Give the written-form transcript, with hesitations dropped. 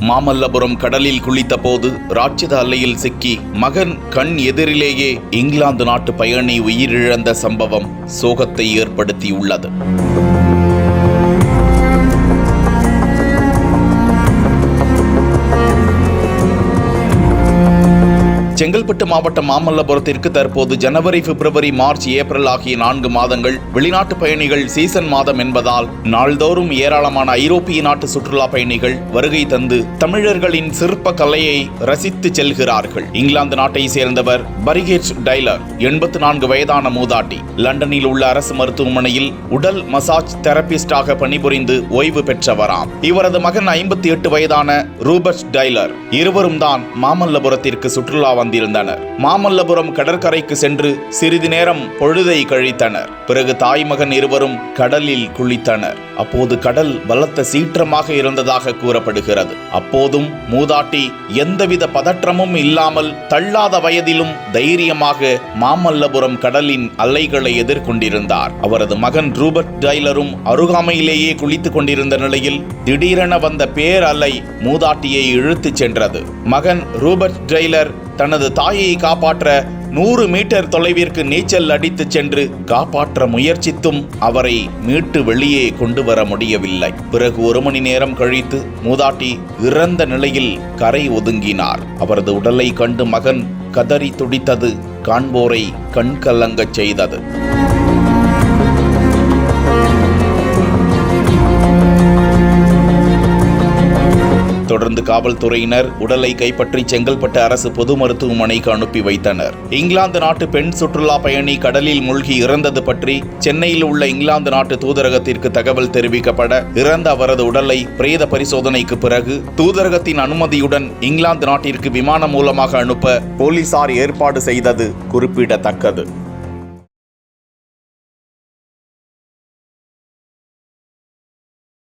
மாமல்லபுரம் கடலில் குளித்த போது ராட்சத அலையில் சிக்கி மகன் கண் எதிரிலேயே இங்கிலாந்து நாட்டு பயணி உயிரிழந்த சம்பவம் சோகத்தை ஏற்படுத்தியுள்ளது. செங்கல்பட்டு மாவட்டம் மாமல்லபுரத்திற்கு தற்போது ஜனவரி, பிப்ரவரி, மார்ச், ஏப்ரல் ஆகிய 4 மாதங்கள் வெளிநாட்டு பயணிகள் சீசன் மாதம் என்பதால் நாள்தோறும் ஏராளமான ஐரோப்பிய நாட்டு சுற்றுலா பயணிகள் வருகை தந்து தமிழர்களின் சிற்ப கலையை ரசித்து செல்கிறார்கள். இங்கிலாந்து நாட்டை சேர்ந்தவர் பரிகேட் டைலர் 84 வயதான மூதாட்டி லண்டனில் உள்ள அரசு மருத்துவமனையில் உடல் மசாஜ் தெரபிஸ்டாக பணிபுரிந்து ஓய்வு பெற்றவராம். இவரது மகன் 58 வயதான ரூபர்ட் டைலர் இருவரும் தான் மாமல்லபுரத்திற்கு சுற்றுலா வந்திருந்தனர். மாமல்லபுரம் கடற்கரைக்கு சென்று சிறிது நேரம் பொழுதை கழித்தனர். பிறகு தாய் மகன் இருவரும் கடலில் குளித்தனர். அப்போது கடல் பலத்த சீற்றமாக இருந்ததாக கூறப்படுகிறது. அப்போதும் மூதாட்டி எந்தவித பதற்றமும் இல்லாமல் தள்ளாத வயதிலும் தைரியமாக மாமல்லபுரம் கடலின் அலைகளை எதிர்கொண்டிருந்தார். அவரது மகன் ரூபர்ட் டைலரும் அருகாமையிலேயே குளித்துக் கொண்டிருந்த நிலையில் திடீரென வந்த பேரலை மூதாட்டியை இழுத்துச் சென்றது. மகன் ரூபர்ட் டைலர் தனது தாயை காப்பாற்ற 100 மீட்டர் தொலைவிற்கு நீச்சல் அடித்து சென்று காப்பாற்ற முயற்சித்தும் அவரை மீட்டு வெளியே கொண்டு வர முடியவில்லை. பிறகு 1 மணி நேரம் கழித்து மூதாட்டி இறந்த நிலையில் கரை ஒதுங்கினார். அவரது உடலை கண்டு மகன் கதறி துடித்தது காண்போரை கண்கலங்கச் செய்தது. தொடர்ந்து காவல்துறையினர் உடலை கைப்பற்றி செங்கல்பட்டு அரசு பொது மருத்துவமனைக்கு அனுப்பி வைத்தனர். இங்கிலாந்து நாட்டு பெண் சுற்றுலா பயணி கடலில் மூழ்கி இறந்தது பற்றி சென்னையில் உள்ள இங்கிலாந்து நாட்டு தூதரகத்திற்கு தகவல் தெரிவிக்கப்பட இறந்த அவரது உடலை பிரேத பரிசோதனைக்கு பிறகு தூதரகத்தின் அனுமதியுடன் இங்கிலாந்து நாட்டிற்கு விமானம் மூலமாக அனுப்ப போலீசார் ஏற்பாடு செய்தது குறிப்பிடத்தக்கது.